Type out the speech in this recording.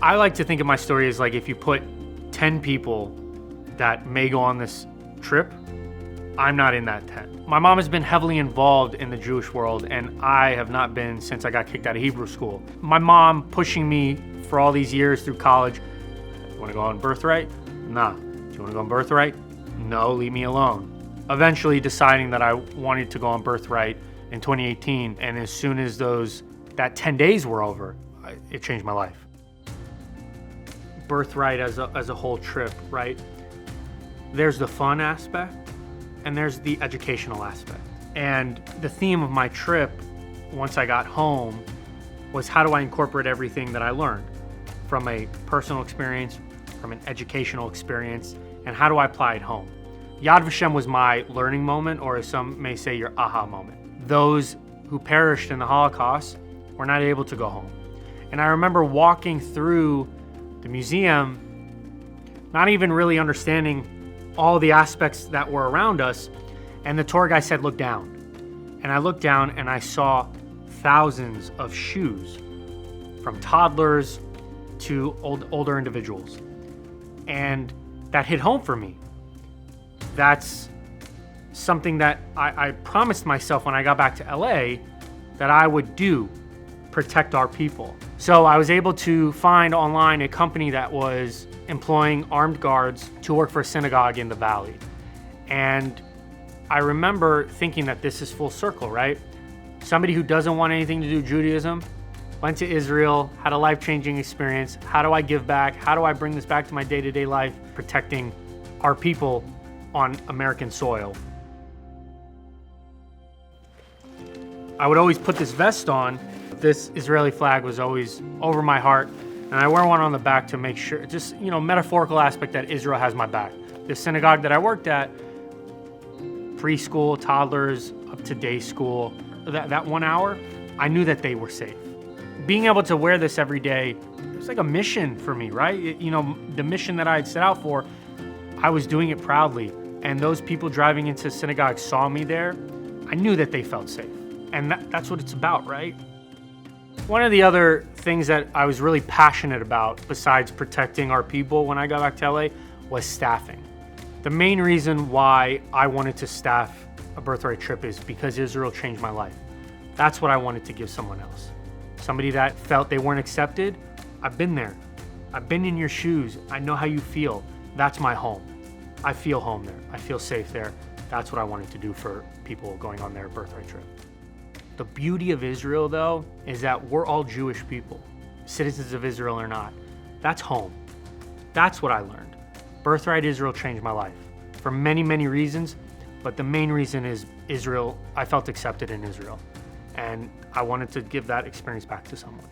I like to think of my story as like if you put 10 people that may go on this trip, I'm not in that 10. My mom has been heavily involved in the Jewish world, and I have not been since I got kicked out of Hebrew school. My mom pushing me for all these years through college. You want to go on Birthright? Nah. Do you want to go on Birthright? No, leave me alone. Eventually deciding that I wanted to go on Birthright in 2018, and as soon as that 10 days were over, it changed my life. Birthright as a whole trip, right? There's the fun aspect and there's the educational aspect. And the theme of my trip, once I got home, was how do I incorporate everything that I learned from a personal experience, from an educational experience, and how do I apply it home? Yad Vashem was my learning moment, or as some may say, your aha moment. Those who perished in the Holocaust were not able to go home. And I remember walking through the museum, not even really understanding all the aspects that were around us, and the tour guide said, look down. And I looked down and I saw thousands of shoes, from toddlers to older individuals. And that hit home for me. That's something that I promised myself when I got back to LA that I would do, protect our people. So I was able to find online a company that was employing armed guards to work for a synagogue in the valley. And I remember thinking that this is full circle, right? Somebody who doesn't want anything to do with Judaism, went to Israel, had a life-changing experience. How do I give back? How do I bring this back to my day-to-day life, protecting our people on American soil? I would always put this vest on. This Israeli flag was always over my heart, and I wear one on the back to make sure, just, metaphorical aspect that Israel has my back. The synagogue that I worked at, preschool, toddlers, up to day school, that 1 hour, I knew that they were safe. Being able to wear this every day, it was like a mission for me, right? The mission that I had set out for, I was doing it proudly. And those people driving into synagogue saw me there. I knew that they felt safe. And that's what it's about, right? One of the other things that I was really passionate about, besides protecting our people when I got back to LA, was staffing. The main reason why I wanted to staff a Birthright trip is because Israel changed my life. That's what I wanted to give someone else. Somebody that felt they weren't accepted. I've been there. I've been in your shoes. I know how you feel. That's my home. I feel home there. I feel safe there. That's what I wanted to do for people going on their Birthright trip. The beauty of Israel, though, is that we're all Jewish people, citizens of Israel or not. That's home. That's what I learned. Birthright Israel changed my life for many, many reasons, but the main reason is Israel. I felt accepted in Israel, and I wanted to give that experience back to someone.